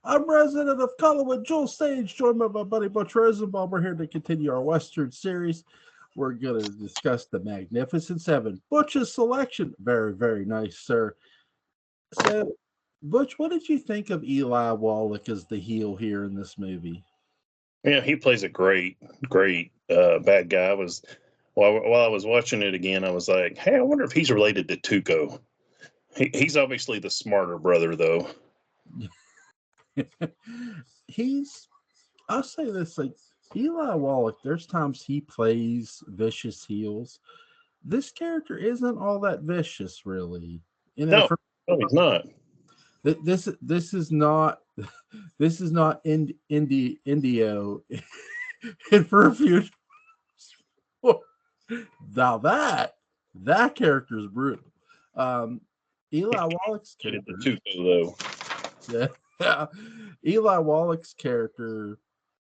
I'm resident of Collinwood, Joel Sage, joined by my buddy Butch Rosenbalm. We're here to continue our Western series. We're going to discuss the Magnificent Seven. Butch's selection. Very, very nice, sir. So, Butch, what did you think of Eli Wallach as the heel here in this movie? Yeah, he plays a great bad guy. While I was watching it again, I was like, hey, I wonder if he's related to Tuco. He's obviously the smarter brother, though. I'll say this, like, Eli Wallach, there's times he plays vicious heels. This character isn't all that vicious, really. No, he's not. This is not Indio in Perfume. Now that character is brutal. Eli Wallach's character, though. Yeah. Eli Wallach's character,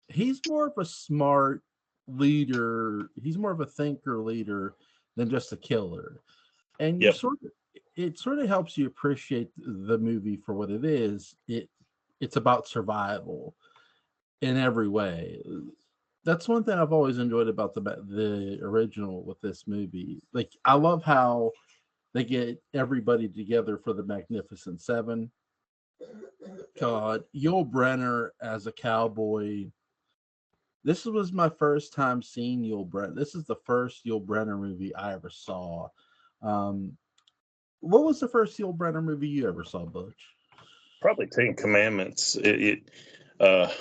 he's more of a smart leader. He's more of a thinker leader than just a killer. And you it sort of helps you appreciate the movie for what it is. It's about survival in every way. That's one thing I've always enjoyed about the original with this movie. Like, I love how they get everybody together for the Magnificent Seven. God, Yul Brynner as a cowboy. This was my first time seeing Yul Brynner. This is the first Yul Brynner movie I ever saw. What was the first Yul Brynner movie you ever saw, Butch? Probably 10 Commandments. Let's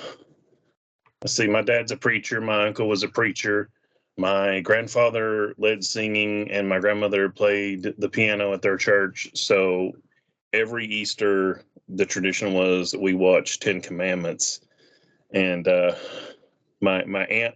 see, my dad's a preacher. My uncle was a preacher. My grandfather led singing, and my grandmother played the piano at their church. So every Easter, the tradition was that we watched 10 Commandments. And my aunt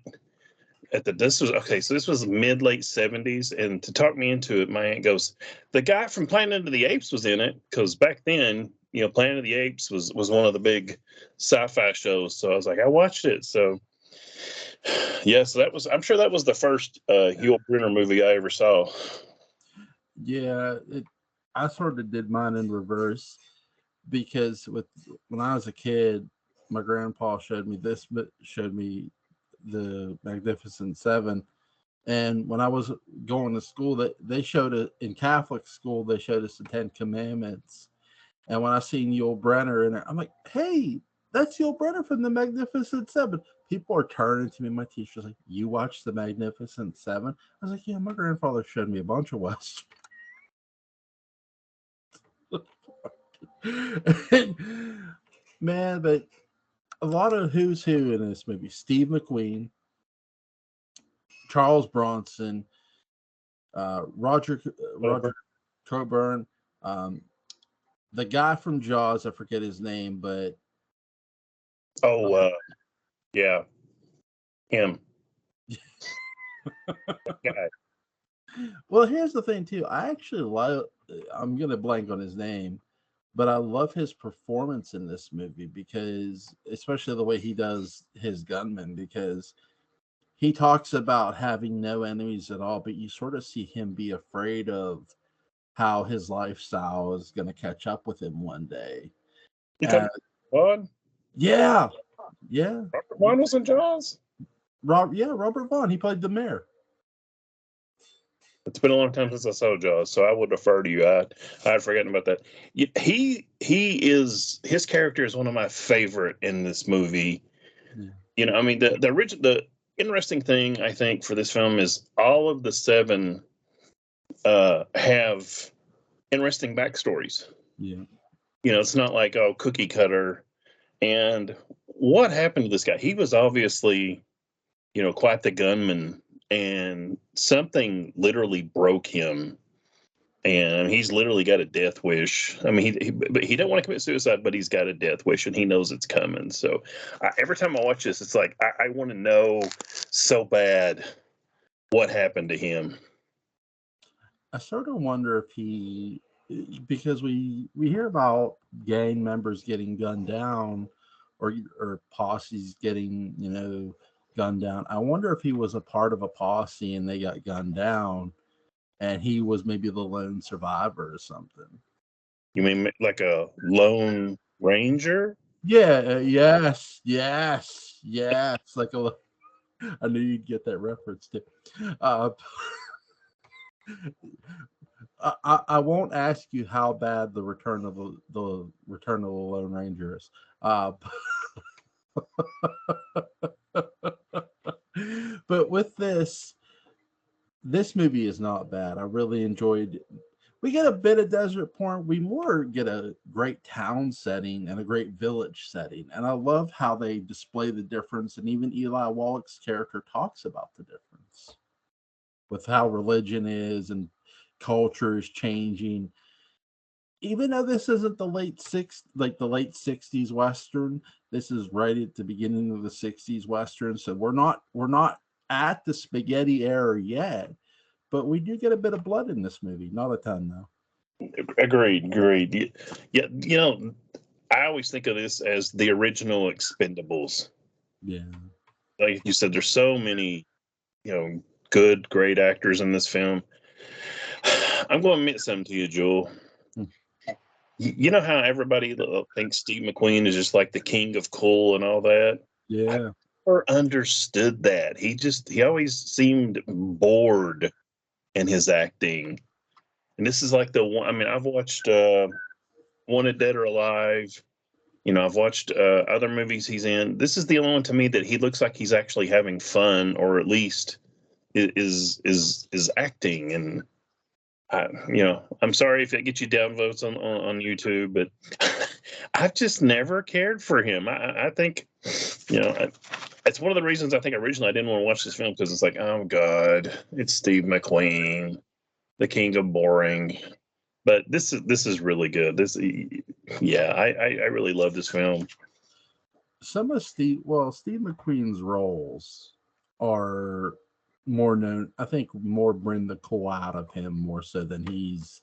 this was mid-late 70s, and to talk me into it, my aunt goes, the guy from Planet of the Apes was in it, because back then, Planet of the Apes was one of the big sci-fi shows. So I was like, I watched it. So so I'm sure that was the first Yul Brynner movie I ever saw. Yeah, I sort of did mine in reverse, because when I was a kid, my grandpa showed me the Magnificent Seven, and when I was going to school, they showed it in Catholic school. They showed us the 10 Commandments, and when I seen Yul Brynner in it, I'm like, hey, that's Yul Brynner from the Magnificent Seven. People are turning to me. My teacher's like, you watched the Magnificent Seven? I was like, yeah, my grandfather showed me a bunch of Westerns. Man, but a lot of who's who in this movie: Steve McQueen, Charles Bronson, Roger Coburn, the guy from Jaws, I forget his name, but yeah, him. Well, here's the thing too. I'm gonna blank on his name, but I love his performance in this movie, because especially the way he does his gunman, because he talks about having no enemies at all, but you sort of see him be afraid of how his lifestyle is going to catch up with him one day. Vaughn? Yeah. Robert Vaughn was in Jaws? Robert Vaughn. He played the mayor. It's been a long time since I saw Jaws, so I would refer to you. I had forgotten about that. His character is one of my favorite in this movie. Yeah. I mean, the interesting thing, I think, for this film is all of the seven have interesting backstories. Yeah. It's not like, cookie cutter. And what happened to this guy? He was obviously, quite the gunman, and something literally broke him. And he's literally got a death wish. I mean, he don't want to commit suicide, but he's got a death wish, and he knows it's coming. So every time I watch this, it's like I want to know so bad what happened to him. I sort of wonder if because we hear about gang members getting gunned down, or posses getting gunned down. I wonder if he was a part of a posse and they got gunned down, and he was maybe the lone survivor or something. You mean like a lone Ranger? Yeah, yes. Like I knew you'd get that reference too. Uh, I won't ask you how bad the Return of the Lone Ranger is. But with this movie is not bad. I really enjoyed. We get a bit of desert porn. We more get a great town setting and a great village setting. And I love how they display the difference. And even Eli Wallach's character talks about the difference with how religion is and culture is changing. Even though this isn't the late '60s Western, this is right at the beginning of the '60s Western. So we're not at the spaghetti era yet, but we do get a bit of blood in this movie. Not a ton though. Agreed. Yeah, I always think of this as the original Expendables. Yeah. Like you said, there's so many, good, great actors in this film. I'm going to admit something to you, Joel. Hmm. You know how everybody thinks Steve McQueen is just like the king of cool and all that? I Yeah. never understood that. He always seemed bored in his acting. And this is like the one. I mean, I've watched Wanted Dead or Alive. I've watched other movies he's in. This is the only one to me that he looks like he's actually having fun, or at least is acting. And I'm sorry if it gets you downvotes on YouTube, but I've just never cared for him. I think, it's one of the reasons I think originally I didn't want to watch this film, because it's like, oh God, it's Steve McQueen, the king of boring. But this is really good. I really love this film. Some of Steve McQueen's roles are more known. I think more bring the cool out of him more so than he's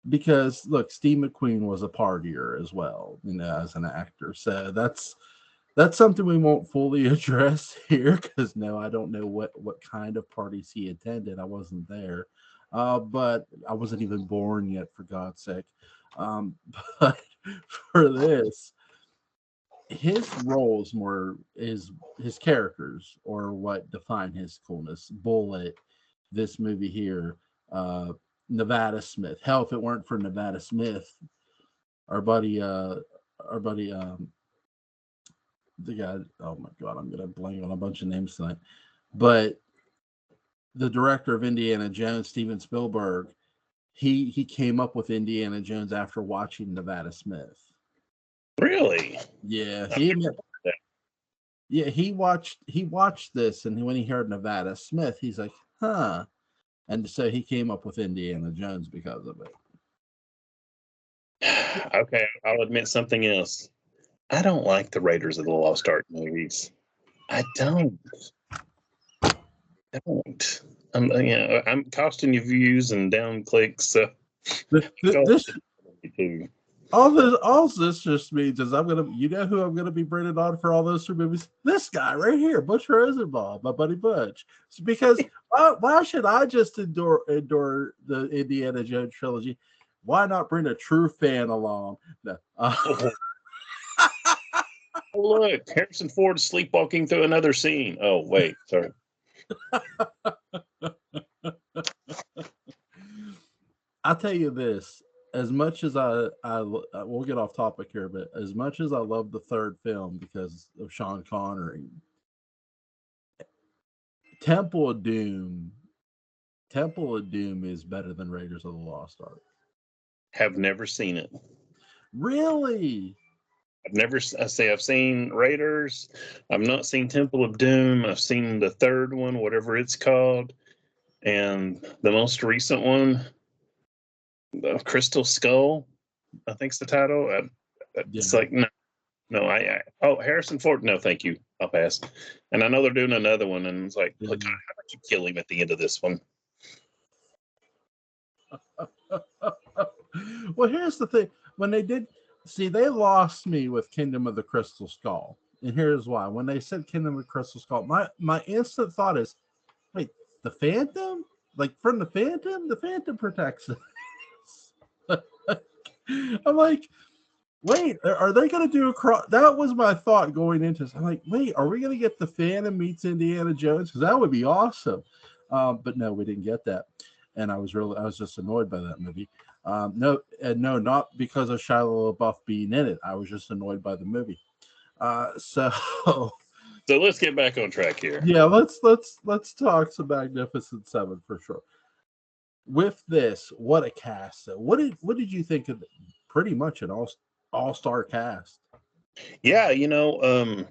because look, Steve McQueen was a partier as well, as an actor. So that's something we won't fully address here because no, I don't know what kind of parties he attended. I wasn't there, but I wasn't even born yet, for God's sake. But for this, his roles more is his characters or what define his coolness. Bullet, this movie here, uh, Nevada Smith. Hell, if it weren't for Nevada Smith, our buddy, the guy. Oh my God, I'm gonna blank on a bunch of names tonight. But the director of Indiana Jones, Steven Spielberg, he came up with Indiana Jones after watching Nevada Smith. Really? Yeah, I've never heard that. he watched this, and when he heard Nevada Smith, he's like, huh. And so he came up with Indiana Jones because of it. Okay, I'll admit something else. I don't like the Raiders of the Lost Ark movies. I don't. I don't. I'm costing you views and down clicks. So This too. all this just means is who I'm gonna be bringing on for all those three movies? This guy right here, Butch Rosenbalm, my buddy Butch. It's because why should I just endure the Indiana Jones trilogy? Why not bring a true fan along? No. Oh, look, Harrison Ford sleepwalking through another scene. Oh, wait, sorry. I'll tell you this: as much as I we'll get off topic here, but as much as I love the third film because of Sean Connery, Temple of Doom, Temple of Doom is better than Raiders of the Lost Ark. Have never seen it. Really? I've seen Raiders. I've not seen Temple of Doom. I've seen the third one, whatever it's called, and the most recent one, Crystal Skull, I think's the title. It's Yeah. like Harrison Ford. No, thank you. I'll pass. And I know they're doing another one, and it's like, Yeah. look, how about you kill him at the end of this one? Well, here's the thing: when they lost me with Kingdom of the Crystal Skull, and here's why. When they said Kingdom of the Crystal Skull, my instant thought is, wait, the Phantom? Like from the Phantom? The Phantom protects us. I'm like, wait, are they going to do a cross? That was my thought going into this. I'm like, wait, are we going to get the Phantom meets Indiana Jones? Because that would be awesome. But no, we didn't get that, and I was just annoyed by that movie. No, not because of Shia LaBeouf being in it. I was just annoyed by the movie. So So let's get back on track here. yeah, let's talk some Magnificent Seven for sure. With this, what a cast! What did you think of pretty much an all-star cast? Yeah, here's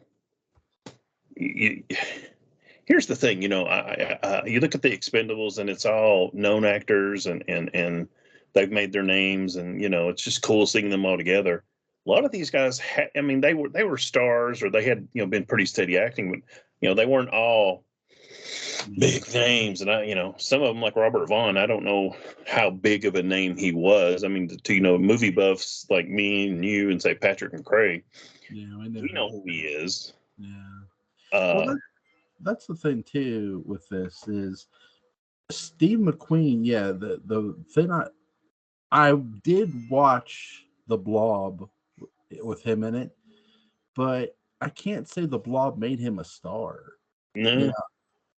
the thing. You look at the Expendables, and it's all known actors, and they've made their names, and it's just cool seeing them all together. A lot of these guys, I mean, they were stars, or they had been pretty steady acting, but they weren't all big names. And some of them, like Robert Vaughn, I don't know how big of a name he was. I mean, to movie buffs like me and you, and say Patrick McCrae, we know who he is. Yeah. Uh, Well, that's the thing too with this is Steve McQueen. Yeah, the thing I did watch The Blob with him in it, but I can't say The Blob made him a star. no,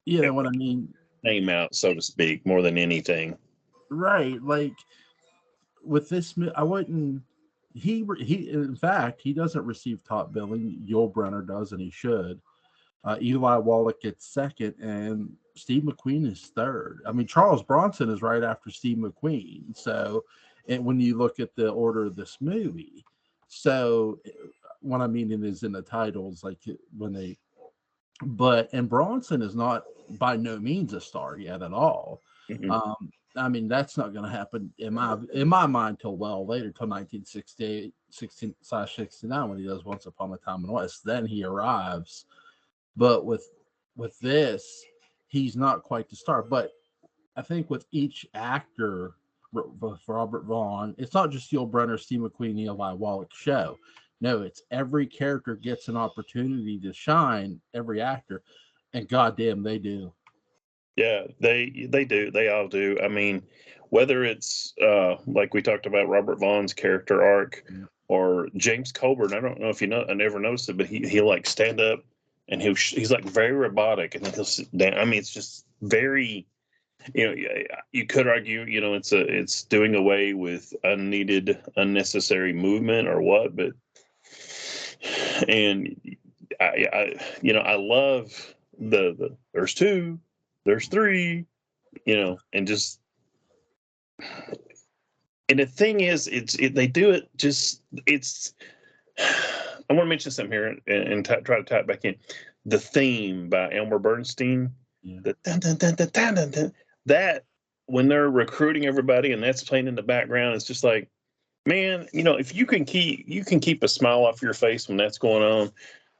You know what I mean? name out, so to speak, more than anything. Right. Like with this, I wouldn't. He in fact he doesn't receive top billing. Yul Brynner does, and he should. Eli Wallach gets second, and Steve McQueen is third. I mean, Charles Bronson is right after Steve McQueen. So, and when you look at the order of this movie, so what I mean is in the titles, like when they, and Bronson is not by no means a star yet at all. Mm-hmm. I mean, that's not going to happen in my mind till well later, till 1968, 16/69 when he does Once Upon a Time in the West. Then he arrives. But with this, he's not quite the star. But I think with each actor, with Robert Vaughn, it's not just Yul Brynner, Steve McQueen, Eli Wallach show. No, it's every character gets an opportunity to shine. Every actor, and goddamn, they do. Yeah, they do. They all do. I mean, whether it's like we talked about Robert Vaughn's character arc, or James Coburn. I don't know if I never noticed it, but he'll like stand up, and he's like very robotic, and then he'll sit down. I mean, it's just very. You could argue, it's doing away with unneeded, unnecessary movement or what, but and I love the there's two, there's three, and just and the thing is, they do it just it's. I want to mention something here and try to tie it back in. The theme by Elmer Bernstein, the dun, dun, dun, dun, dun, dun, dun, that when they're recruiting everybody and that's playing in the background, it's just like, man, if you can keep a smile off your face when that's going on,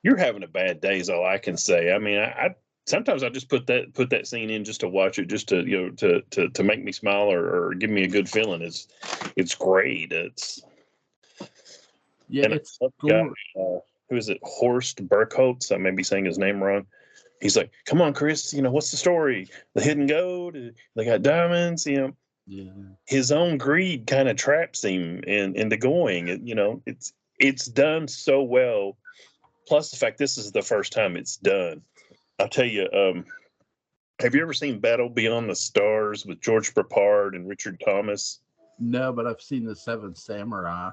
you're having a bad day is all I can say. I mean, I sometimes I just put that scene in just to watch it, just to to make me smile or give me a good feeling. It's great. It's Guy, who is it? Horst Burkholtz. I may be saying his name wrong. He's like, "Come on, Chris. What's the story? The hidden gold. They got diamonds. His own greed kind of traps him into going. It's done so well. Plus the fact this is the first time it's done. I'll tell you. Have you ever seen Battle Beyond the Stars with George Papard and Richard Thomas? No, but I've seen the Seven Samurai.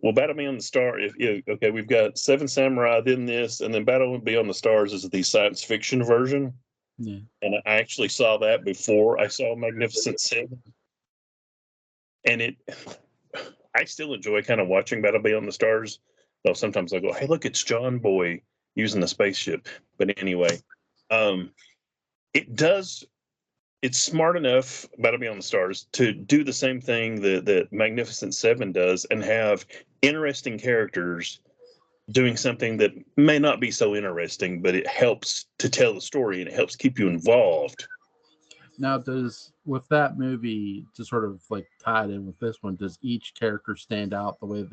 Well, Battle Beyond the Stars. Okay, we've got Seven Samurai, then this, and then Battle Beyond the Stars is the science fiction version. Yeah. And I actually saw that before I saw Magnificent Seven. And I still enjoy kind of watching Battle Beyond the Stars. Though sometimes I go, hey, look, it's John Boy using the spaceship. But anyway, it's smart enough, Battle Beyond the Stars, to do the same thing that Magnificent Seven does and have interesting characters doing something that may not be so interesting, but it helps to tell the story and it helps keep you involved. Now, with that movie to sort of like tie it in with this one, does each character stand out the way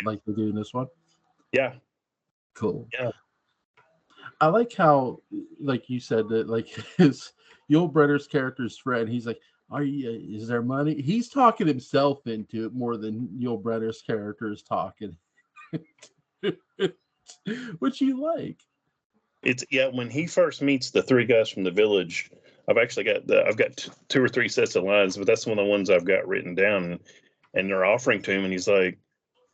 like they do in this one? Yeah. Cool. Yeah. I like how, like you said, that like his Yul Brynner's character's friend, he's like, Is there money? He's talking himself into it more than Yul Brynner's character is talking. Which you like. It's when he first meets the three guys from the village. I've got two or three sets of lines, but that's one of the ones I've got written down. And they're offering to him, and he's like,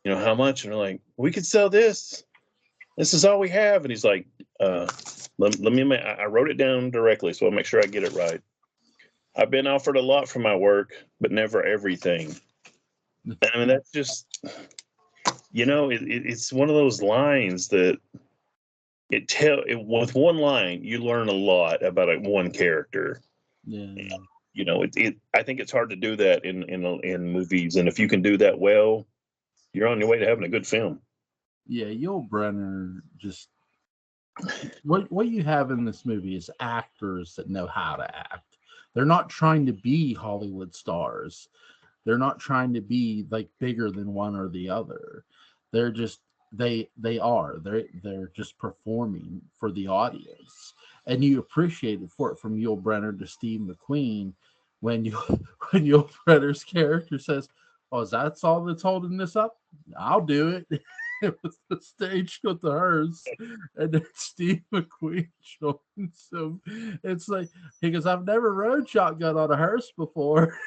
how much? And they're like, we could sell this. This is all we have. And he's like, let me. I wrote it down directly, so I'll make sure I get it right. I've been offered a lot for my work, but never everything. I mean, that's just, it's one of those lines that with one line you learn a lot about one character. Yeah. I think it's hard to do that in movies, and if you can do that well, you're on your way to having a good film. Yeah, Yul Brynner just what you have in this movie is actors that know how to act. They're not trying to be Hollywood stars. They're not trying to be like bigger than one or the other. They're just they're just performing for the audience, and you appreciate it for it from Yul Brynner to Steve McQueen when you when Yul Brenner's character says, "Oh, is that all that's holding this up? I'll do it." It was the stage with the hearse, and then Steve McQueen joins him. It's like he goes, "I've never rode shotgun on a hearse before."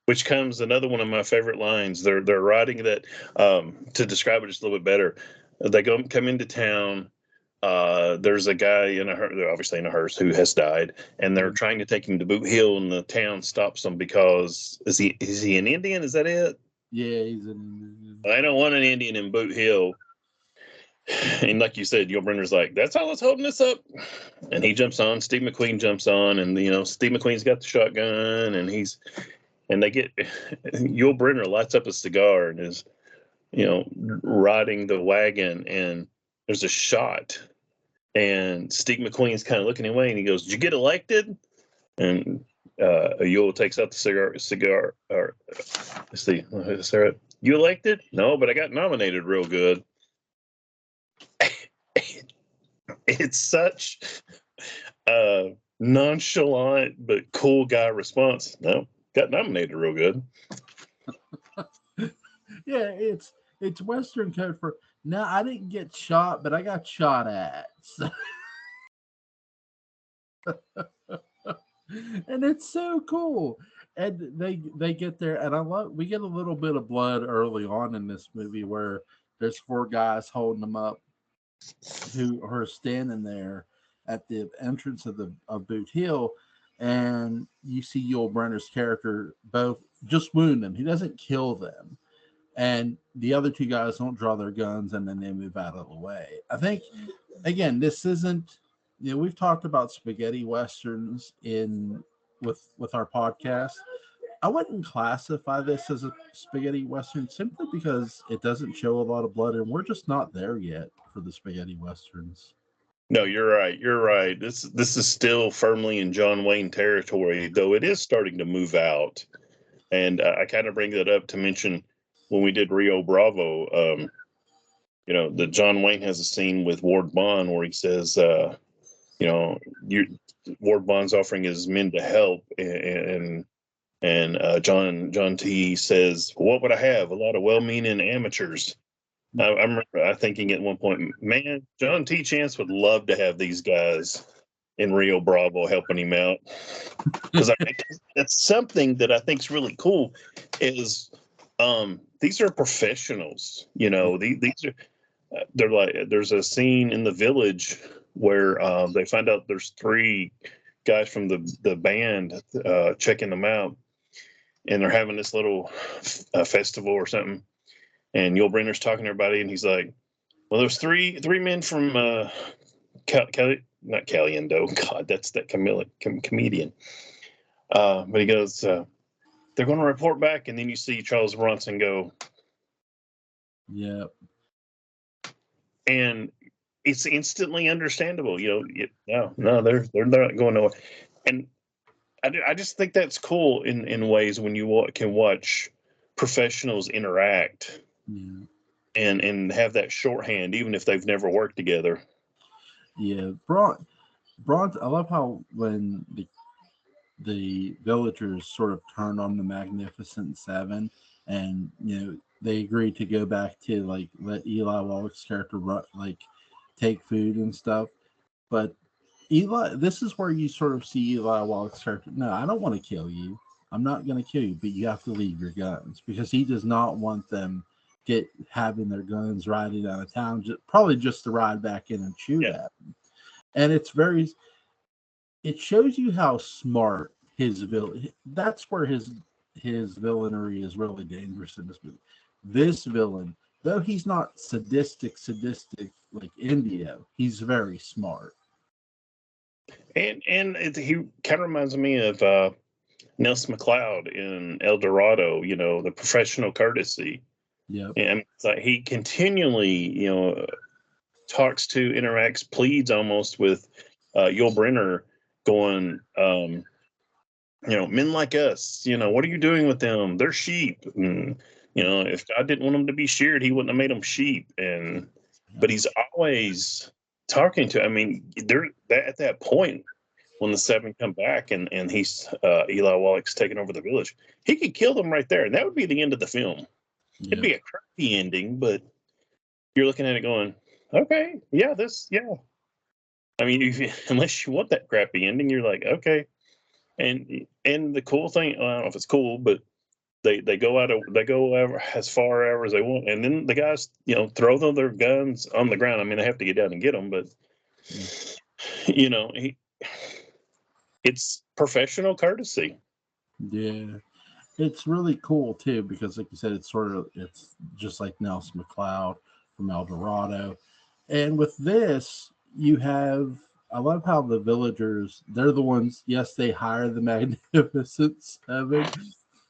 Which comes another one of my favorite lines. They're writing that to describe it just a little bit better. They come into town. There's a guy obviously in a hearse who has died, and they're trying to take him to Boot Hill, and the town stops them because is he an Indian? Is that it? Yeah, he's an Indian. I don't want an Indian in Boot Hill. And like you said, Yul Brynner's like, that's all that's holding this up. And he jumps on. Steve McQueen jumps on, and Steve McQueen's got the shotgun, and they get Yul Brynner lights up a cigar and is riding the wagon, and there's a shot, and Steve McQueen's kind of looking away, and he goes, "Did you get elected?" And Yul takes out the cigar. Or let's see, Sarah, you elected? No, but I got nominated real good. It's such a nonchalant but cool guy response. No, got nominated real good. Yeah, it's Western code for no, I didn't get shot, but I got shot at. And it's so cool. And they get there, and we get a little bit of blood early on in this movie where there's four guys holding them up who are standing there at the entrance of Boot Hill, and you see Yul Brynner's character both just wound them. He doesn't kill them, and the other two guys don't draw their guns, and then they move out of the way. I think again, this isn't. We've talked about spaghetti westerns with our podcast. I wouldn't classify this as a spaghetti western simply because it doesn't show a lot of blood, and we're just not there yet for the spaghetti westerns. No, you're right. You're right. This is still firmly in John Wayne territory, though it is starting to move out. And I kind of bring that up to mention when we did Rio Bravo. The John Wayne has a scene with Ward Bond where he says, Ward Bond's offering his men to help, and John T says, "What would I have? A lot of well-meaning amateurs." I remember thinking at one point, man, John T. Chance would love to have these guys in Rio Bravo helping him out, because it's something that I think is really cool. Is these are professionals, these are they're like, there's a scene in the village where they find out there's three guys from the band checking them out, and they're having this little festival or something. And Yul Brynner's talking to everybody, and he's like, "Well, there's three men from not Caliendo. God, that's that comedian." But he goes, "They're going to report back," and then you see Charles Bronson go, "Yeah," and it's instantly understandable. No, they're not going nowhere. And I just think that's cool in ways when you can watch professionals interact. Yeah. And have that shorthand, even if they've never worked together. Yeah, Braun. I love how when the villagers sort of turned on the Magnificent Seven, and they agreed to go back to like let Eli Wallach's character like take food and stuff. But Eli, this is where you sort of see Eli Wallach's character. No, I don't want to kill you. I'm not going to kill you, but you have to leave your guns, because he does not want them having their guns riding out of town, probably just to ride back in and shoot at them. And it shows you how smart his villain. That's where his villainy is really dangerous in this movie. This villain, though he's not sadistic like Indio, he's very smart. And he kind of reminds me of Nelson McLeod in El Dorado. The professional courtesy. Yeah, and it's like he continually, talks to, interacts, pleads almost with Yul Brynner, going, men like us, what are you doing with them? They're sheep. And, if God didn't want them to be sheared, he wouldn't have made them sheep. But he's always talking to, they're at that point when the seven come back and he's Eli Wallach's taking over the village, he could kill them right there. And that would be the end of the film. It'd be a crappy ending, but you're looking at it going, okay, yeah. Unless you want that crappy ending, you're like, okay. And the cool thing, I don't know if it's cool, but they go as far as they want, and then the guys, throw their guns on the ground. They have to get down and get them, but it's professional courtesy. Yeah. It's really cool too, because like you said, it's just like Nelson McLeod from El Dorado. And with this, I love how the villagers, they're the ones, yes, they hire the Magnificent Seven.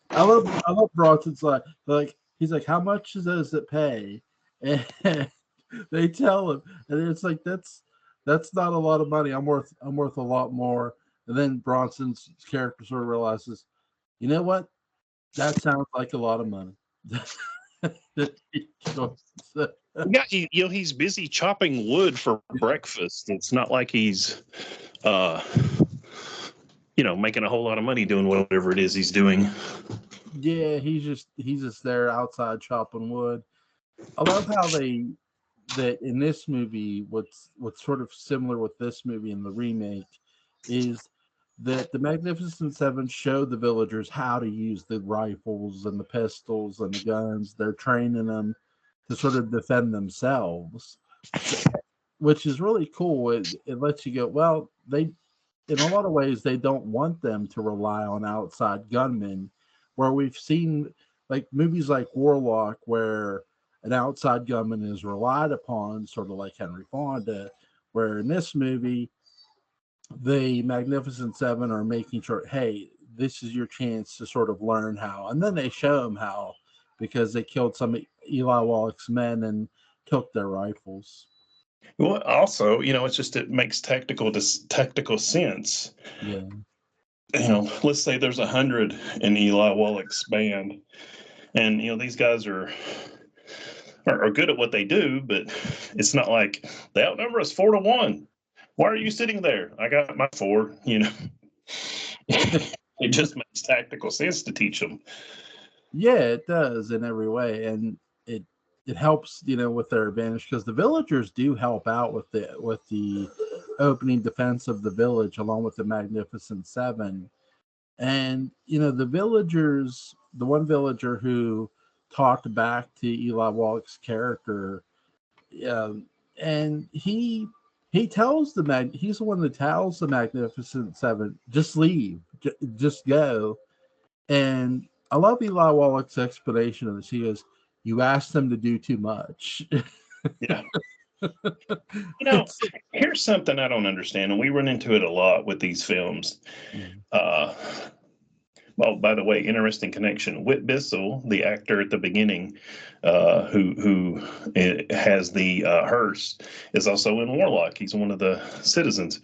I love Bronson's he's like, how much does it pay? And they tell him, and it's like, that's not a lot of money. I'm worth a lot more. And then Bronson's character sort of realizes, you know what? That sounds like a lot of money. Yeah, he's busy chopping wood for breakfast. It's not like he's, making a whole lot of money doing whatever it is he's doing. Yeah, he's just there outside chopping wood. I love how that in this movie, what's sort of similar with this movie and the remake is that the Magnificent Seven showed the villagers how to use the rifles and the pistols and the guns. They're training them to sort of defend themselves, which is really cool. It lets you go, well, in a lot of ways, they don't want them to rely on outside gunmen, where we've seen like movies like Warlock, where an outside gunman is relied upon, sort of like Henry Fonda, where in this movie, the Magnificent Seven are making sure, hey, this is your chance to sort of learn how. And then they show them how, because they killed some Eli Wallach's men and took their rifles. Well, also, it's just, it makes tactical sense. Yeah. Let's say there's 100 in Eli Wallach's band, and these guys are good at what they do, but it's not like they outnumber us 4-1. Why are you sitting there? I got my 4. It just makes tactical sense to teach them. Yeah, it does in every way, and it helps, with their advantage, because the villagers do help out with the opening defense of the village along with the Magnificent Seven. And the villagers, the one villager who talked back to Eli Wallach's character, and he tells he's the one that tells the Magnificent Seven, just leave, just go. And I love Eli Wallach's explanation of this. He goes, "You asked them to do too much." Yeah. Here's something I don't understand, and we run into it a lot with these films. Well, by the way, interesting connection. Whit Bissell, the actor at the beginning, who has the hearse, is also in Warlock. He's one of the citizens.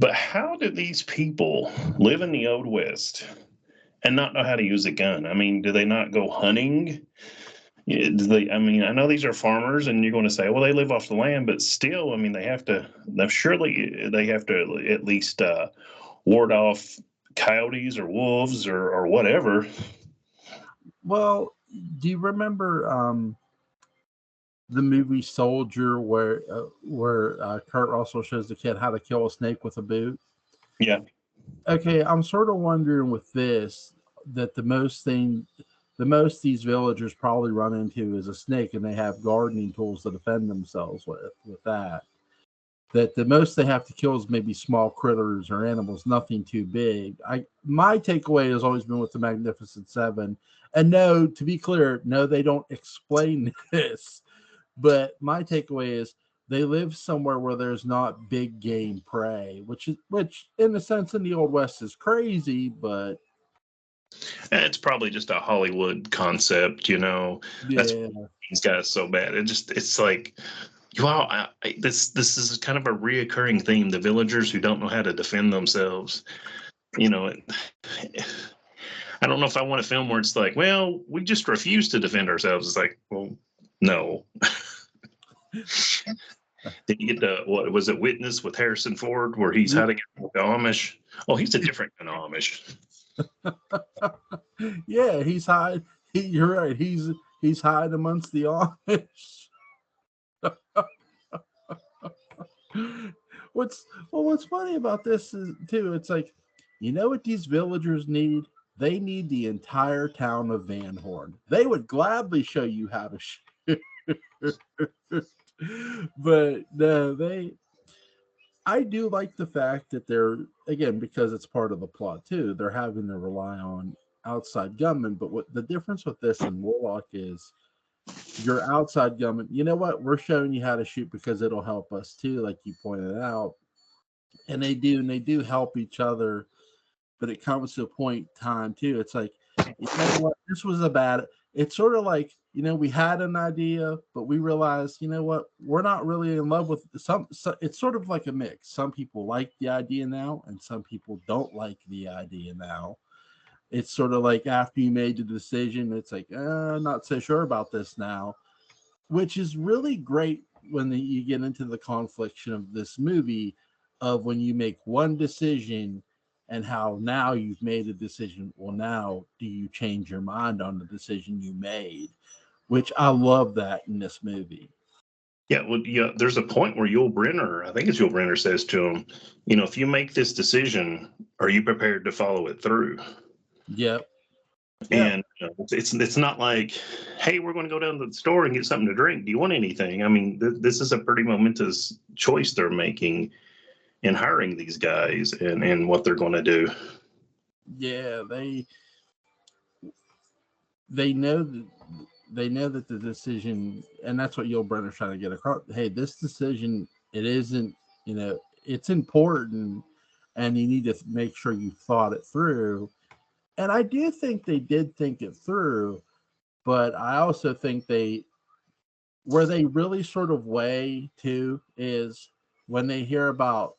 But how do these people live in the Old West and not know how to use a gun? Do they not go hunting? Do they, I know these are farmers, and you're going to say, well, they live off the land, but still, they have to at least ward off coyotes or wolves or whatever. Well, do you remember the movie Soldier, where Kurt Russell shows the kid how to kill a snake with a boot? Yeah. Okay, I'm sort of wondering with this that the most these villagers probably run into is a snake, and they have gardening tools to defend themselves with that. That the most they have to kill is maybe small critters or animals, nothing too big. My takeaway has always been with the Magnificent Seven, and no, to be clear, no, they don't explain this, but my takeaway is they live somewhere where there's not big game prey, which in a sense in the Old West is crazy, but It's probably just a Hollywood concept, you know. That's yeah, these guys so bad. It's like, wow, this is kind of a reoccurring theme. The villagers who don't know how to defend themselves. You know, I don't know if I want a film where it's like, well, we just refuse to defend ourselves. It's like, well, no. Did you get the what was it Witness with Harrison Ford where he's hiding with the Amish? Oh, he's a different kind of Amish. yeah, you're right. He's hiding amongst the Amish. What's funny about this is too, it's like, you know what these villagers need? They need the entire town of Van Horn. They would gladly show you how to shoot. But no, I do like the fact that they're, again, because it's part of the plot too, they're having to rely on outside gunmen. But what the difference with this and Warlock is, your outside gunman, you know what? We're showing you how to shoot because it'll help us too, like you pointed out. And they do help each other, but it comes to a point in time too. It's like, you know what, this was a bad, it's sort of like, we had an idea, but we realized, you know what, we're not really in love with it's sort of like a mix. Some people like the idea now, and some people don't like the idea now. It's sort of like after you made the decision, it's like, not so sure about this now, which is really great when you get into the confliction of this movie, of when you make one decision and how now you've made a decision. Well, now do you change your mind on the decision you made? Which I love that in this movie. Yeah, well, yeah. There's a point where Yul Brynner, I think it's Yul Brynner, says to him, if you make this decision, are you prepared to follow it through? Yep. Yep. And it's not like, hey, we're going to go down to the store and get something to drink. Do you want anything? I mean, this is a pretty momentous choice they're making in hiring these guys and what they're going to do. Yeah, they know that the decision, and that's what Yul Brenner's trying to get across. Hey, this decision, it isn't, it's important, and you need to make sure you thought it through. And I do think they did think it through, but I also think where they really sort of weigh too is when they hear about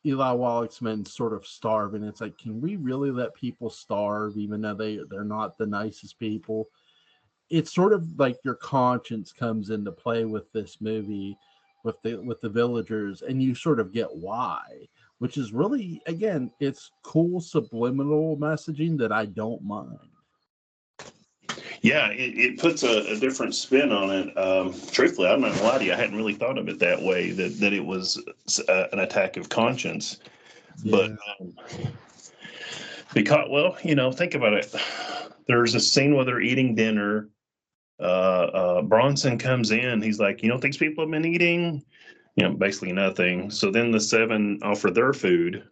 Eli Wallach's men sort of starving. It's like, can we really let people starve even though they're not the nicest people? It's sort of like your conscience comes into play with this movie, with the villagers, and you sort of get why, which is really, again, it's cool subliminal messaging that I don't mind. Yeah, it puts a different spin on it. Truthfully, I'm not gonna lie to you, I hadn't really thought of it that way, that it was an attack of conscience. But Yeah. because, well, think about it. There's a scene where they're eating dinner. Bronson comes in. He's like, things people have been eating, basically nothing. So then the seven offer their food.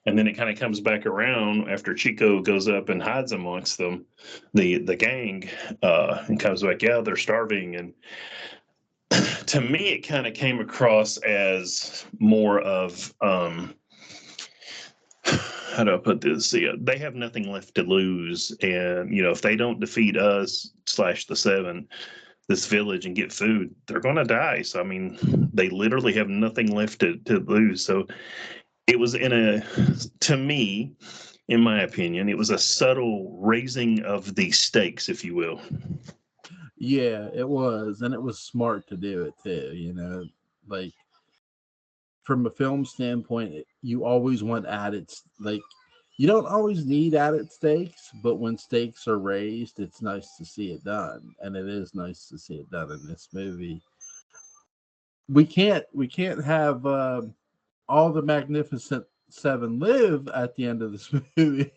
And then it kind of comes back around after Chico goes up and hides amongst them, the gang, and comes back. Yeah, they're starving. And to me, it kind of came across as more of how do I put this? See, they have nothing left to lose, and if they don't defeat us / the seven, this village, and get food, they're going to die. So I mean, they literally have nothing left to lose. So it was to me, in my opinion, it was a subtle raising of the stakes, if you will. Yeah, it was, and it was smart to do it too. Like from a film standpoint, you always want added, like You don't always need added stakes, but when stakes are raised, it's nice to see it done, and it is nice to see it done in this movie. We can't have all the Magnificent Seven live at the end of this movie.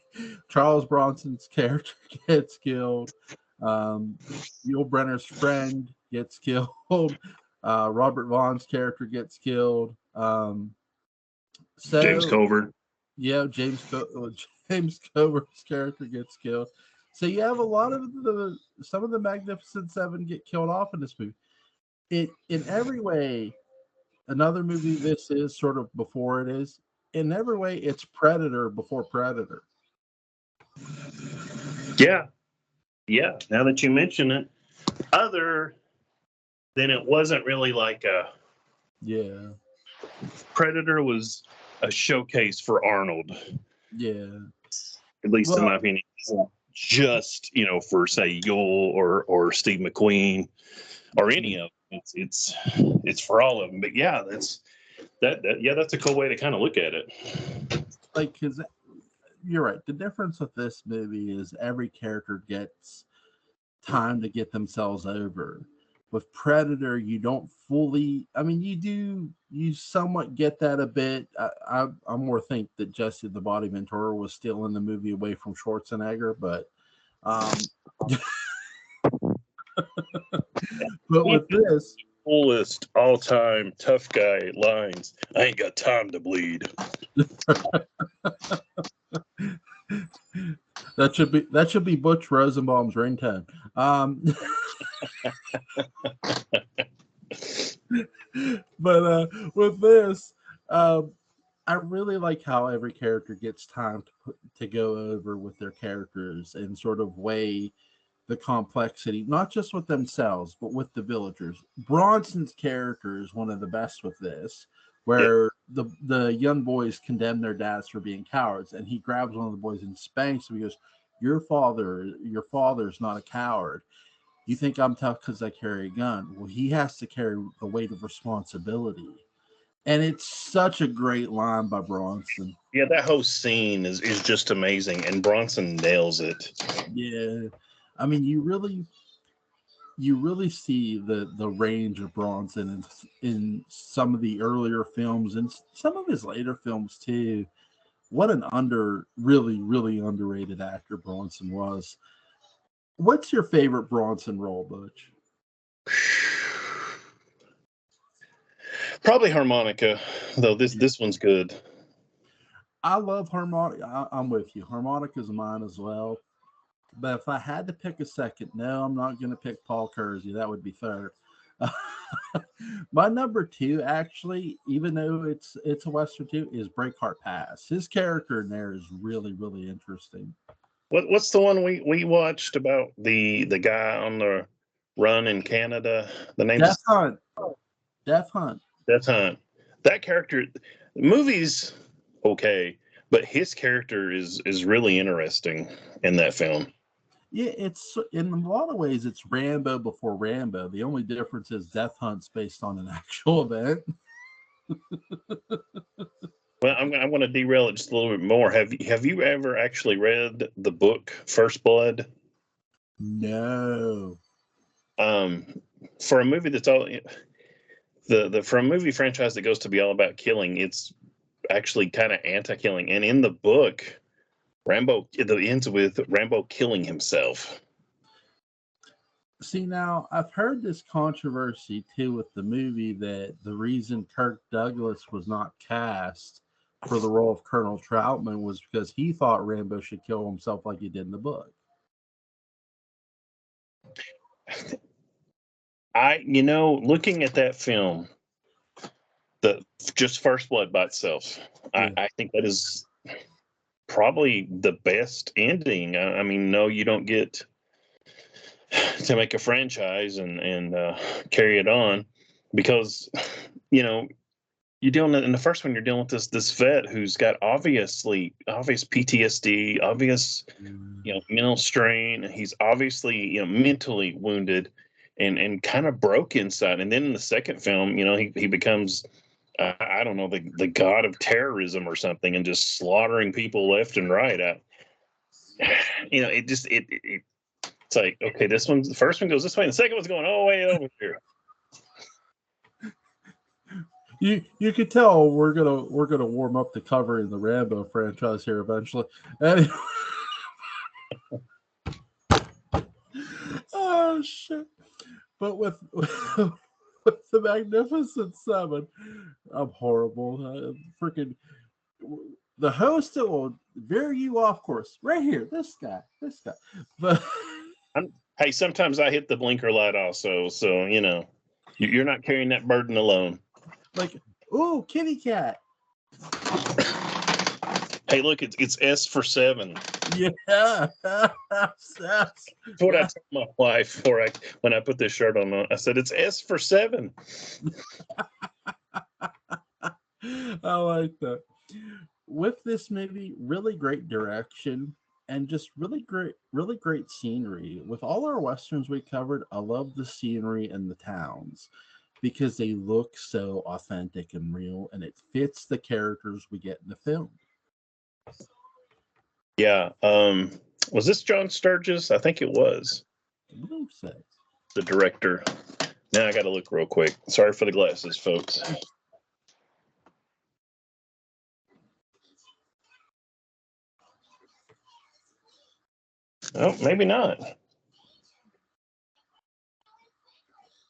Charles Bronson's character gets killed. Um, Yul Brenner's friend gets killed. Robert Vaughn's character gets killed. James So Covert. yeah, James Covert's character gets killed. So you have a lot of some of the Magnificent Seven get killed off in this movie. It in every way, another movie this is sort of before it is. In every way, it's Predator before Predator. Yeah, yeah. Now that you mention it, other than it wasn't really like a Yeah, Predator was a showcase for Arnold, yeah. at least in Well, my opinion. Just for say Yule or Steve McQueen or any of them. It's for all of them. But yeah, that's a cool way to kind of look at it. like because you're right. The difference with this movie is every character gets time to get themselves over. With Predator, you don't fully. I mean, you do. You somewhat get that a bit. I more think that Jesse the Body Ventura was still in the movie away from Schwarzenegger, but um, but with this, Coolest all-time tough guy lines. I ain't got time to bleed. that should be Butch Rosenbaum's ringtone. But with this, um, I really like how every character gets time to go over with their characters and sort of weigh the complexity, not just with themselves, but with the villagers. Bronson's character is one of the best with this, Yeah, where the young boys condemn their dads for being cowards, and he grabs one of the boys and spanks him. He goes, your father's not a coward. You think I'm tough because I carry a gun. Well, he has to carry the weight of responsibility. And it's such a great line by Bronson. yeah. That whole scene is just amazing, and Bronson nails it. Yeah. I mean, you really see the range of Bronson in some of the earlier films and some of his later films too. What an really underrated actor Bronson was. What's your favorite Bronson role, Butch? Probably harmonica, though. This one's good. I love harmonica. I'm with you. Harmonica's mine as well. But if I had to pick a second, no, I'm not going to pick Paul Kersey. That would be third. My number two, actually, even though it's a western too, is Breakheart Pass. His character in there is really interesting. What's the one we watched about the guy on the run in Canada? The name's Death Hunt. Death Hunt. Death Hunt. That character, the movie's okay, but his character is really interesting in that film. Yeah, it's in a lot of ways it's Rambo before Rambo. The only difference is Death Hunt's based on an actual event. Well, I want to derail it just a little bit more. Have you ever actually read the book First Blood? No. Um, for a movie that's all the for a movie franchise that goes to be all about killing, it's actually kind of anti-killing. And in the book, Rambo it ends with Rambo killing himself. See, now I've heard this controversy too with the movie that the reason Kirk Douglas was not cast for the role of Colonel Troutman was because he thought Rambo should kill himself like he did in the book. Looking at that film, the just First Blood by itself, I, Yeah. I think that is probably the best ending. I mean, no, you don't get to make a franchise and carry it on because you know you're dealing in the first one. You're dealing with this vet who's got obvious PTSD, obvious mental strain. He's obviously mentally wounded and kind of broke inside. And then in the second film, he becomes I don't know, the god of terrorism or something, and just slaughtering people left and right. It's like, okay, the first one goes this way, and the second one's going all the way over here. You could tell we're gonna warm up to covering the Rambo franchise here eventually. Anyway. Oh shit! But with the Magnificent Seven, I'm horrible. Freaking the host that will veer you off course right here. This guy. But hey, sometimes I hit the blinker light also, so you're not carrying that burden alone. Like, ooh, kitty cat. Hey, look, it's S for 7. Yeah, that's what I told my wife when I put this shirt on. I said it's S for 7. I like that. With this movie, really great direction and just really great scenery. With all our westerns we covered, I love the scenery and the towns because they look so authentic and real, and it fits the characters we get in the film. Yeah. Was this John Sturges? I think it was. I believe so. The director. Now I got to look real quick. Sorry for the glasses, folks. Oh, maybe not.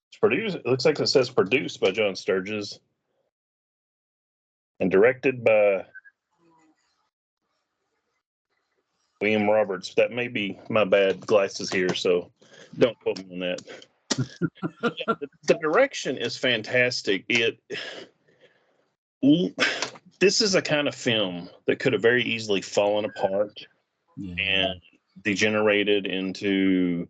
It's produced. It looks like it says produced by John Sturges and directed by William Roberts. That may be my bad glasses here, so don't quote me on that. Yeah, the direction is fantastic. This is a kind of film that could have very easily fallen apart and degenerated into,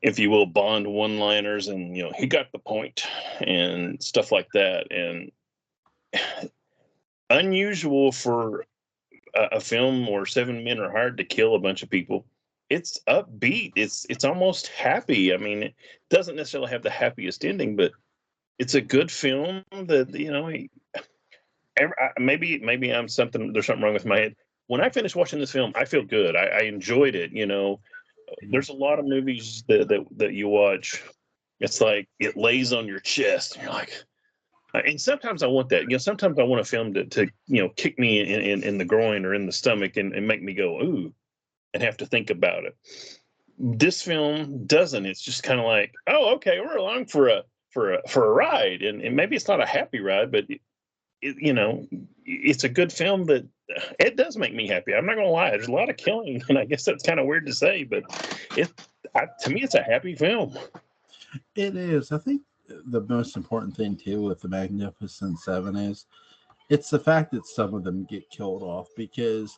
if you will, Bond one-liners, and he got the point and stuff like that, and unusual for a film where 7 men are hired to kill a bunch of people. It's upbeat. It's almost happy. I mean, it doesn't necessarily have the happiest ending, but it's a good film that maybe there's something wrong with my head. When I finish watching this film, I feel good. I enjoyed it. There's a lot of movies that you watch. It's like it lays on your chest, and you're like, and sometimes I want that. Sometimes I want a film to kick me in the groin or in the stomach and make me go ooh, and have to think about it. This film doesn't. It's just kind of like, oh, okay, we're along for a ride, and maybe it's not a happy ride, but it's a good film that it does make me happy. I'm not gonna lie. There's a lot of killing, and I guess that's kind of weird to say, but to me, it's a happy film. It is. I think the most important thing too with the Magnificent Seven is it's the fact that some of them get killed off, because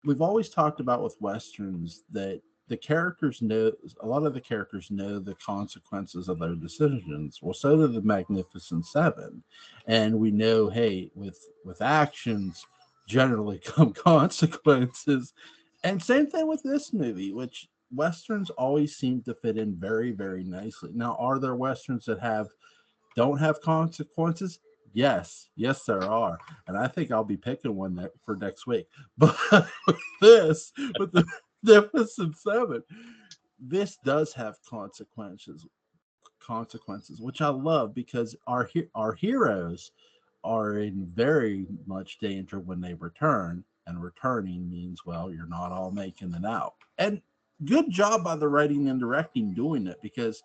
we've always talked about with westerns that a lot of the characters know the consequences of their decisions. Well, so do the Magnificent Seven, and we know, hey, with actions generally come consequences, and same thing with this movie, which westerns always seem to fit in very, very nicely. Now, are there westerns that don't have consequences? Yes, there are, and I think I'll be picking one for next week. But with the Magnificent Seven, this does have consequences, which I love, because our heroes are in very much danger when they return, and returning means, well, you're not all making it out. And good job by the writing and directing doing it, because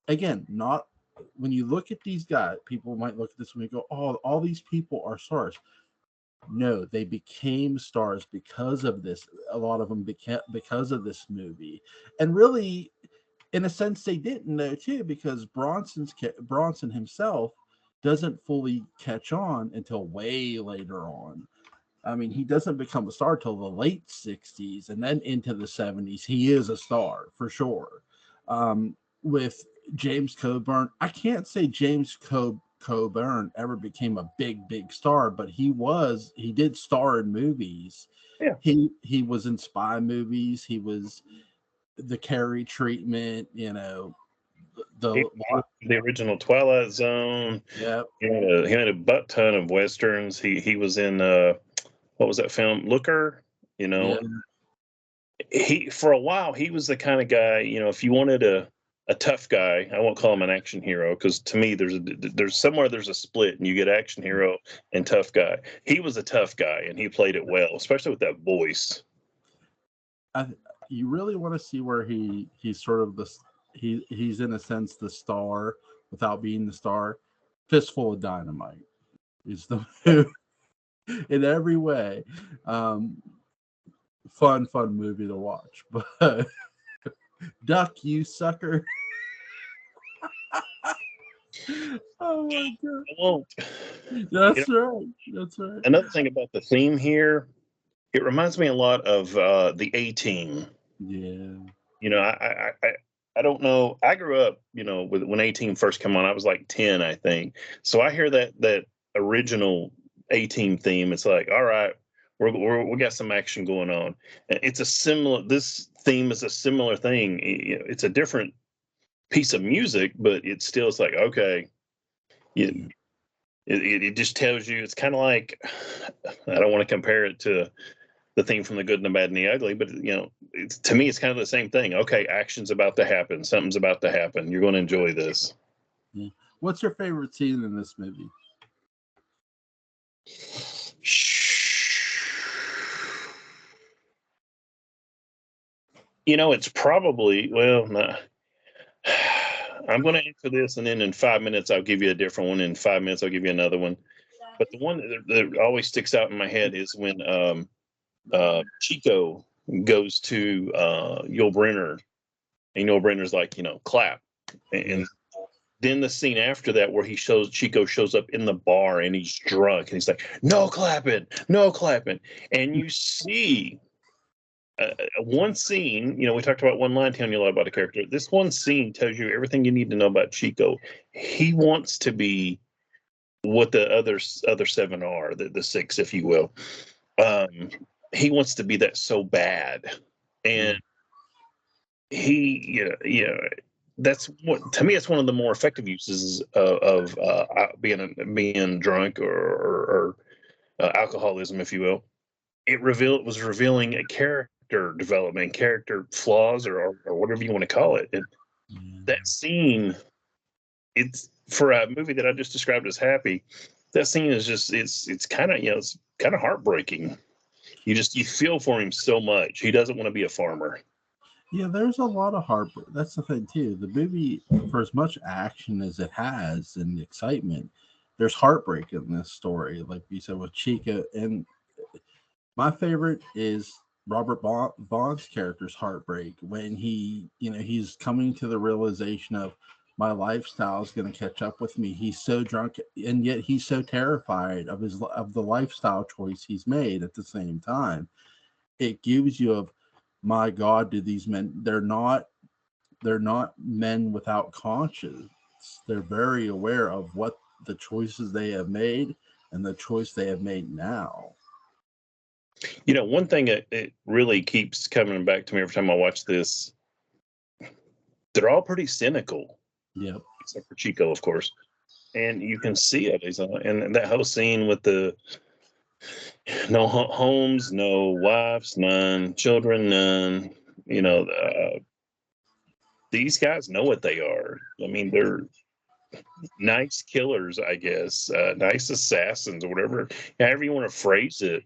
again, not when you look at these guys, people might look at this and go, oh, all these people are stars. No, they became stars because of this. A lot of them became because of this movie. And really, in a sense, they didn't know too, because Bronson himself doesn't fully catch on until way later on. I mean, he doesn't become a star till the late 60s, and then into the 70s, he is a star for sure. With James Coburn, I can't say James Coburn ever became a big star, but he did star in movies. Yeah. He was in spy movies. He was the Carrie treatment, The The original Twilight Zone. yeah, He had a butt ton of westerns. He was in what was that film? Looker. You know, yeah, he for a while he was the kind of guy. If you wanted a tough guy, I won't call him an action hero because to me there's a split and you get action hero and tough guy. He was a tough guy and he played it well, especially with that voice. you really want to see where he's sort of he's in a sense the star without being the star. Fistful of Dynamite is the move in every way. Fun movie to watch, but duck you sucker. Oh my god. I won't. That's right. That's right. Another thing about the theme here, it reminds me a lot of the A-Team. Yeah. I don't know. I grew up, when A-Team first came on. I was like 10, I think. So I hear that original A-Team theme. It's like, all right, we got some action going on. This theme is a similar thing. It's a different piece of music, but it's like, okay, it just tells you. It's kind of like, I don't want to compare it to the theme from The Good and the Bad and the Ugly, but to me, it's kind of the same thing. Okay, action's about to happen. Something's about to happen. You're going to enjoy this. Yeah. What's your favorite scene in this movie? It's probably, nah. I'm going to answer this, and then in 5 minutes, I'll give you a different one. In 5 minutes, I'll give you another one. But the one that always sticks out in my head is when Chico goes to Yul Brynner, and Yul Brynner's like, clap. And then the scene after that where Chico shows up in the bar and he's drunk and he's like, no clapping. And you see one scene, we talked about one line telling you a lot about a character. This one scene tells you everything you need to know about Chico. He wants to be what the other seven are, the six, if you will. He wants to be that so bad. And he, that's what, to me, it's one of the more effective uses of being drunk or alcoholism, if you will. It was revealing a character development, character flaws, or whatever you want to call it. And that scene, it's for a movie that I just described as happy. That scene is just it's kind of it's kind of heartbreaking. You feel for him so much. He doesn't want to be a farmer. Yeah, there's a lot of heartbreak. That's the thing too. The movie, for as much action as it has and the excitement, there's heartbreak in this story. Like you said with Chica, and my favorite is Robert Vaughn's character's heartbreak when he's coming to the realization of my lifestyle is going to catch up with me. He's so drunk, and yet he's so terrified of the lifestyle choice he's made. At the same time, it gives you of, my God, do these men? They're not men without conscience. They're very aware of what the choices they have made and the choice they have made now. One thing that it really keeps coming back to me every time I watch this, they're all pretty cynical. Yep. Except for Chico, of course. And you can see it. And that whole scene with the no homes, no wives, none, children, none. These guys know what they are. I mean, they're nice killers, I guess, nice assassins, or whatever, however you want to phrase it.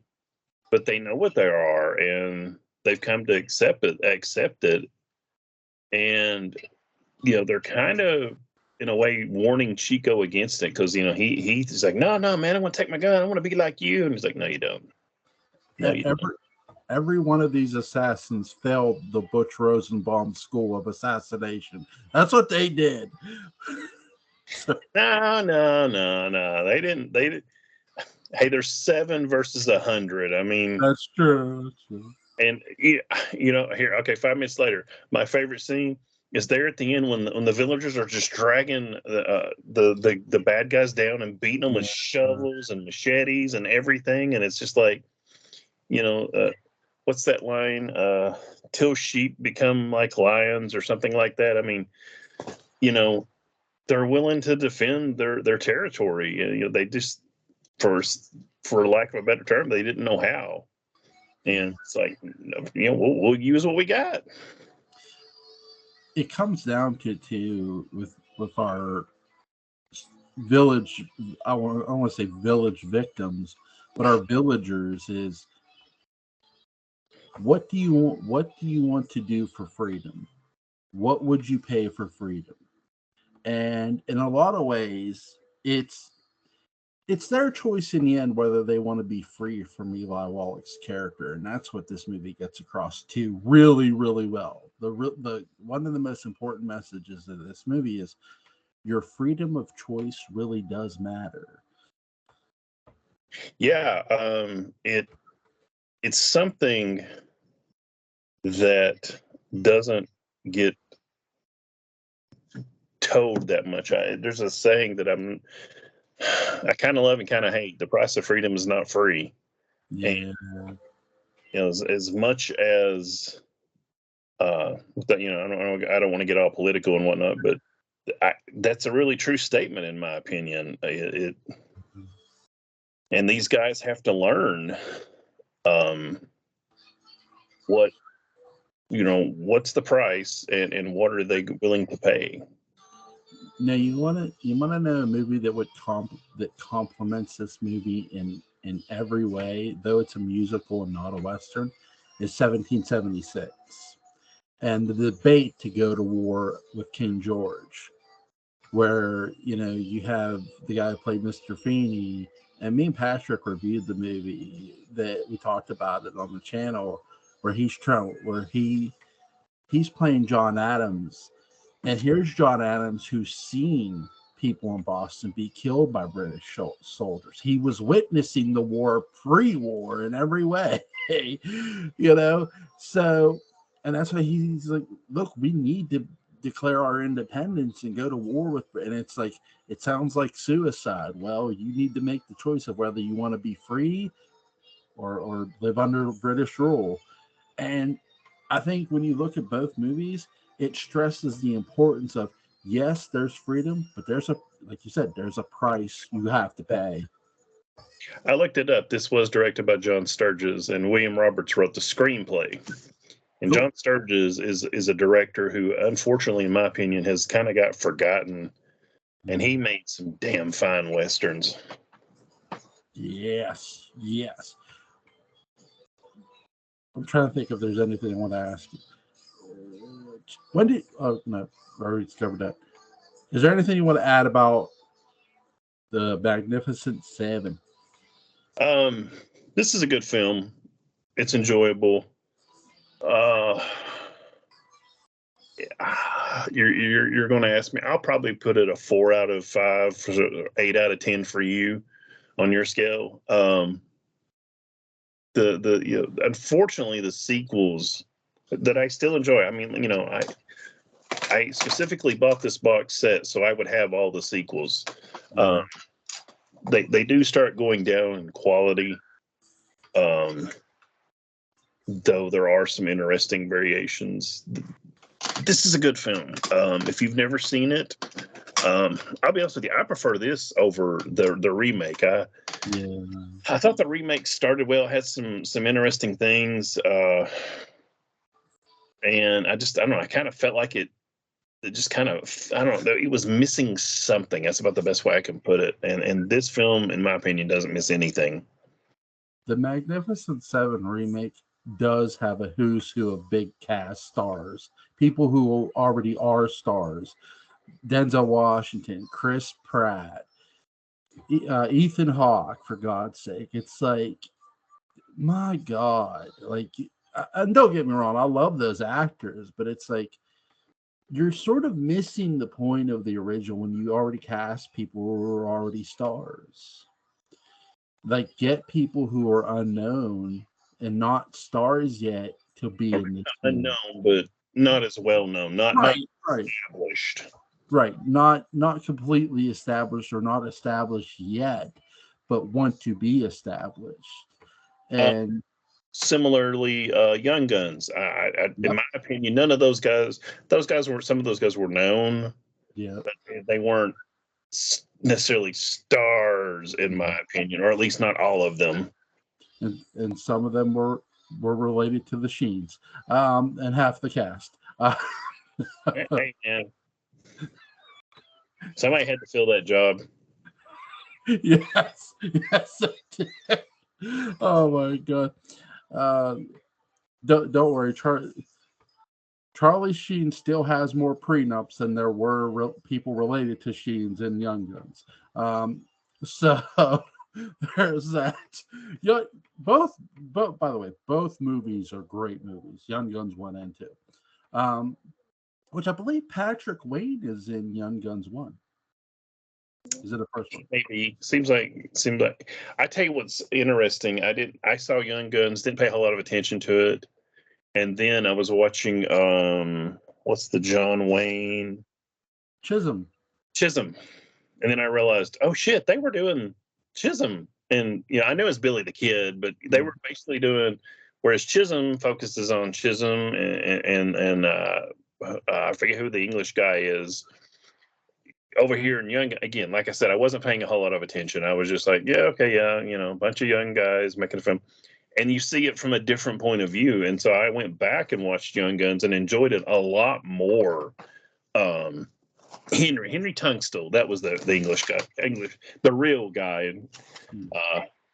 But they know what they are, and they've come to accept it. And they're kind of, in a way, warning Chico against it, because he's like, no, man, I want to take my gun, I want to be like you. And he's like, no, you don't. No, you don't. Every one of these assassins failed the Butch Rosenbalm school of assassination. That's what they did. No. They didn't. Hey, there's 7 versus 100. I mean, that's true. And here, okay, 5 minutes later, my favorite scene is there at the end when the villagers are just dragging the bad guys down and beating them with shovels and machetes and everything, and it's just like, what's that line? Till sheep become like lions, or something like that. I mean, you know, they're willing to defend their territory. You know, they just for lack of a better term, they didn't know how. And it's like, you know, we'll use what we got. It comes down to with our village. I want to say village victims, but our villagers is what do you want to do for freedom? What would you pay for freedom? And in a lot of ways, it's their choice in the end whether they want to be free from Eli Wallach's character, and that's what this movie gets across too, really, really well. The one of the most important messages of this movie is your freedom of choice really does matter. Yeah, it's something that doesn't get told that much. There's a saying that I kind of love and kind of hate. The price of freedom is not free. And Yeah, you know, as much as you know, I don't want to get all political and whatnot, but that's a really true statement in my opinion. And these guys have to learn um, what what's the price and what are they willing to pay. now you want to know a movie that that complements this movie in every way, though it's a musical and not a western, is 1776, and the debate to go to war with King George, where you have the guy who played Mr. Feeney, and me and Patrick reviewed the movie that we talked about it on the channel, where he's playing John Adams, and here's John Adams who's seen people in Boston be killed by British soldiers. He was witnessing the war pre-war in every way, So, and that's why he's like, look, we need to declare our independence and go to war with. And it's like, it sounds like suicide. Well, you need to make the choice of whether you want to be free or live under British rule. And I think when you look at both movies, it stresses the importance of, yes, there's freedom, but like you said, there's a price you have to pay. I looked it up. This was directed by John Sturges, and William Roberts wrote the screenplay. And Cool. John Sturges is a director who, unfortunately, in my opinion, has kind of got forgotten. And he made some damn fine westerns. Yes, yes. I'm trying to think if there's anything I want to ask you. When did? Oh no, I already covered that. Is there anything you want to add about the Magnificent Seven? Um, this is a good film. It's enjoyable. Uh, you're going to ask me. I'll probably put it a 4 out of 5, 8 out of 10 for you on your scale. Unfortunately the sequels that I still enjoy. I mean, I specifically bought this box set so I would have all the sequels. They do start going down in quality. Though there are some interesting variations. This is a good film. If you've never seen it, I'll be honest with you, I prefer this over the remake. I thought the remake started well, had some interesting things, and I don't know. I kind of felt like it just kind of, I don't know. It was missing something. That's about the best way I can put it. And this film, in my opinion, doesn't miss anything. The Magnificent Seven remake does have a who's who of big cast stars, people who already are stars. Denzel Washington, Chris Pratt, Ethan Hawke, for God's sake. It's like, my God. Like, and don't get me wrong, I love those actors, but it's like, you're sort of missing the point of the original when you already cast people who are already stars. Like, get people who are unknown and not stars yet to be in this movie. Unknown, but not as well known. Not established. Right. Not completely established or not established yet, but want to be established. And similarly, Young Guns. In my opinion, none of those guys. Some of those guys were known, Yeah. but they weren't necessarily stars, in my opinion, or at least not all of them. And some of them were related to the Sheens, and half the cast. Hey, man, somebody had to fill that job. Yes, yes, I did. Oh my god! Uh, don't worry, Charlie Sheen still has more prenups than there were people related to Sheens in Young Guns. So there's that. Yeah, both. By the way, both movies are great movies. Young Guns 1 and 2. Um, which I believe Patrick Wayne is in Young Guns 1. Is it the first one? Maybe seems like. I tell you what's interesting. I saw Young Guns, didn't pay a whole lot of attention to it, and then I was watching what's the John Wayne Chisholm. And then I realized, oh shit, they were doing Chisholm. And I knew it was Billy the Kid, but they were basically doing, whereas Chisholm focuses on Chisholm and I forget who the English guy is. Over here in Young, again, like I said, I wasn't paying a whole lot of attention. I was just like, yeah, okay, yeah, a bunch of young guys making a film. And you see it from a different point of view. And so I went back and watched Young Guns and enjoyed it a lot more. Henry Tunstall, that was the English guy, the real guy,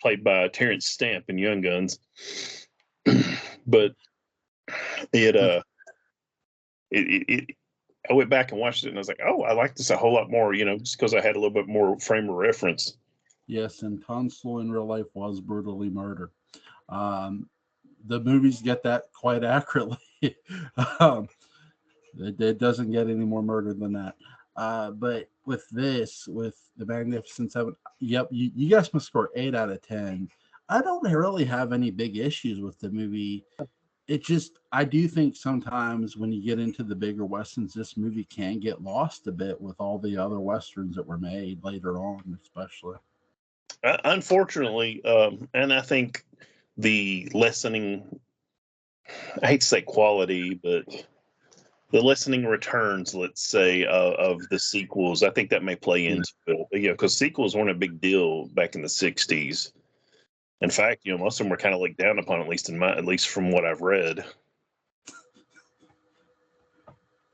played by Terrence Stamp in Young Guns. But it I went back and watched it, and I was like, oh, I like this a whole lot more, just because I had a little bit more frame of reference. Yes, and Tunstall in real life was brutally murdered. The movies get that quite accurately. It doesn't get any more murder than that. But with the Magnificent Seven, yep, you guys must score 8 out of 10. I don't really have any big issues with the movie. It just, I do think sometimes when you get into the bigger westerns, this movie can get lost a bit with all the other westerns that were made later on, especially. Unfortunately, and I think the lessening, I hate to say quality, but the lessening returns, let's say, of the sequels, I think that may play into it. Because sequels weren't a big deal back in the 60s. In fact, most of them were kind of looked down upon, at least from what I've read.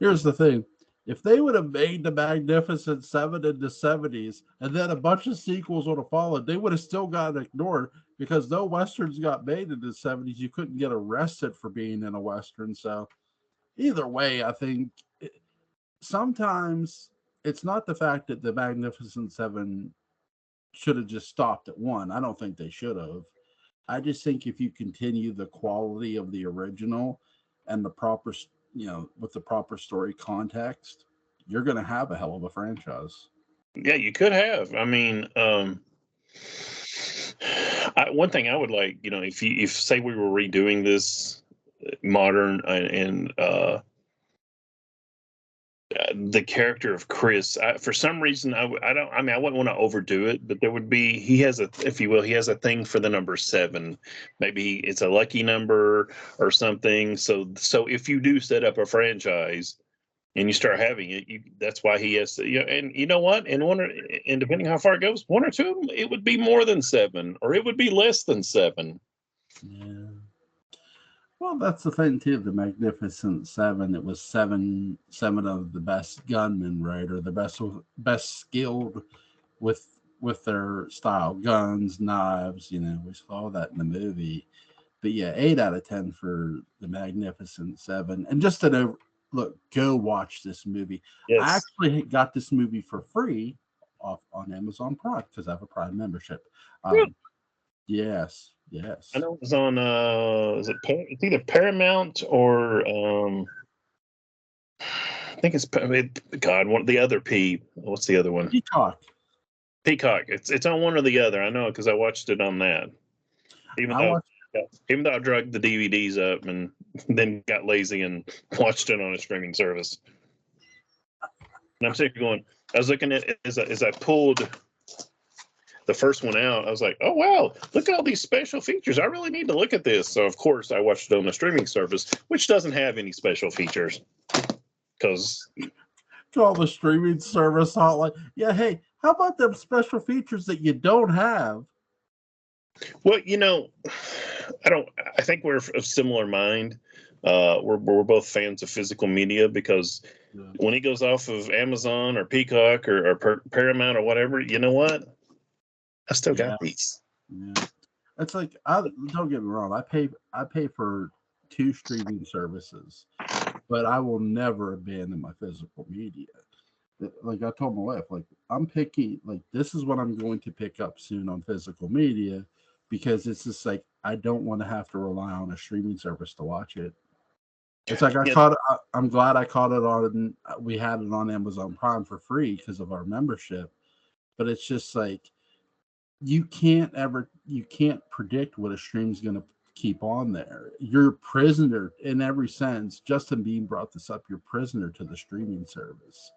Here's the thing. If they would have made the Magnificent Seven in the 70s and then a bunch of sequels would have followed, they would have still gotten ignored because though Westerns got made in the 70s, you couldn't get arrested for being in a Western. So either way, I think sometimes it's not the fact that the Magnificent Seven should have just stopped at one. I don't think they should have. I just think if you continue the quality of the original and the proper, with the proper story context, you're going to have a hell of a franchise. Yeah, you could have. I mean, one thing I would like, if say we were redoing this modern and the character of Chris, for some reason, I wouldn't want to overdo it, but he has if you will, he has a thing for the number 7. Maybe it's a lucky number or something. So if you do set up a franchise and you start having it, that's why he has to, and you know what? And depending how far it goes, 1 or 2 of them, it would be more than 7, or it would be less than 7. Yeah. Well, that's the thing too. The Magnificent Seven. It was seven of the best gunmen, right, or the best skilled with their style, guns, knives. We saw that in the movie. But yeah, 8 out of 10 for the Magnificent Seven. And just to look, go watch this movie. Yes. I actually got this movie for free off on Amazon Prime because I have a Prime membership. Yes. I know it was on. It's either Paramount or I think it's the other P. What's the other one? Peacock. It's on one or the other. I know because I watched it on that. Even though I drugged the DVDs up and then got lazy and watched it on a streaming service. And I'm sitting here going, I was looking at as I pulled the first one out, I was like, oh, wow, look at all these special features. I really need to look at this. So, of course, I watched it on the streaming service, which doesn't have any special features because Call the streaming service hotline. Yeah, hey, how about them special features that you don't have? Well, I think we're of similar mind. We're both fans of physical media because Yeah. when he goes off of Amazon or Peacock or Paramount or whatever, you know what? I still Yeah. got these. Yeah. It's like I don't get me wrong. I pay for 2 streaming services, but I will never abandon my physical media. Like I told my wife, like I'm picky. Like this is what I'm going to pick up soon on physical media, because it's just like I don't want to have to rely on a streaming service to watch it. It's like Yeah, I'm glad I caught it on. We had it on Amazon Prime for free because of our membership. But it's just like you can't predict what a stream's going to keep on there. You're prisoner in every sense. Justin Bean brought this up. You're prisoner to the streaming service.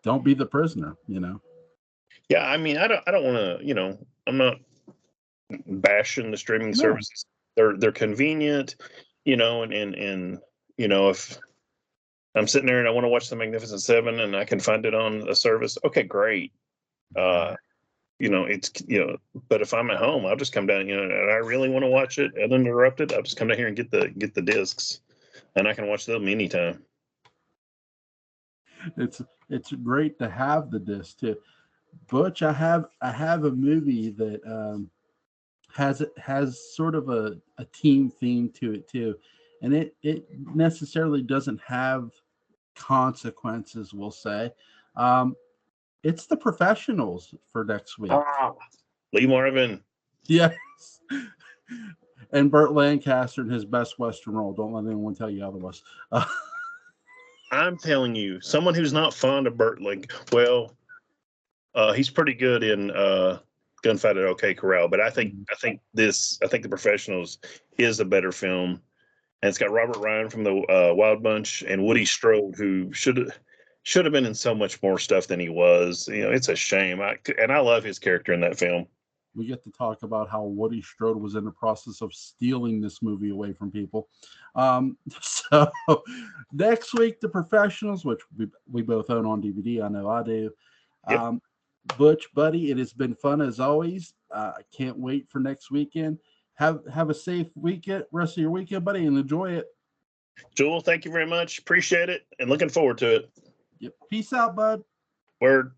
Don't be the prisoner. yeah. I mean, I don't want to. I'm not bashing the streaming No. services. They're convenient, and if I'm sitting there and I want to watch The Magnificent Seven and I can find it on a service, okay, great. Uh, it's but if I'm at home, I'll just come down, and I really want to watch it uninterrupted, I'll just come down here and get the discs, and I can watch them anytime. It's great to have the disc too. Butch, I have a movie that has sort of a team theme to it too, and it necessarily doesn't have consequences. We'll say, um, it's The Professionals for next week. Ah, Lee Marvin. Yes, and Burt Lancaster in his best Western role. Don't let anyone tell you otherwise. I'm telling you, someone who's not fond of Burt, like, well, he's pretty good in Gunfight at OK Corral, but I think The Professionals is a better film, and it's got Robert Ryan from the Wild Bunch and Woody Strode, who should have been in so much more stuff than he was. It's a shame. I love his character in that film. We get to talk about how Woody Strode was in the process of stealing this movie away from people. So next week, The Professionals, which we both own on DVD. I know I do. Yep. Butch, buddy, it has been fun as always. I can't wait for next weekend. Have a safe weekend, rest of your weekend, buddy, and enjoy it. Joel, thank you very much. Appreciate it, and looking forward to it. Yep. Peace out, bud. Word.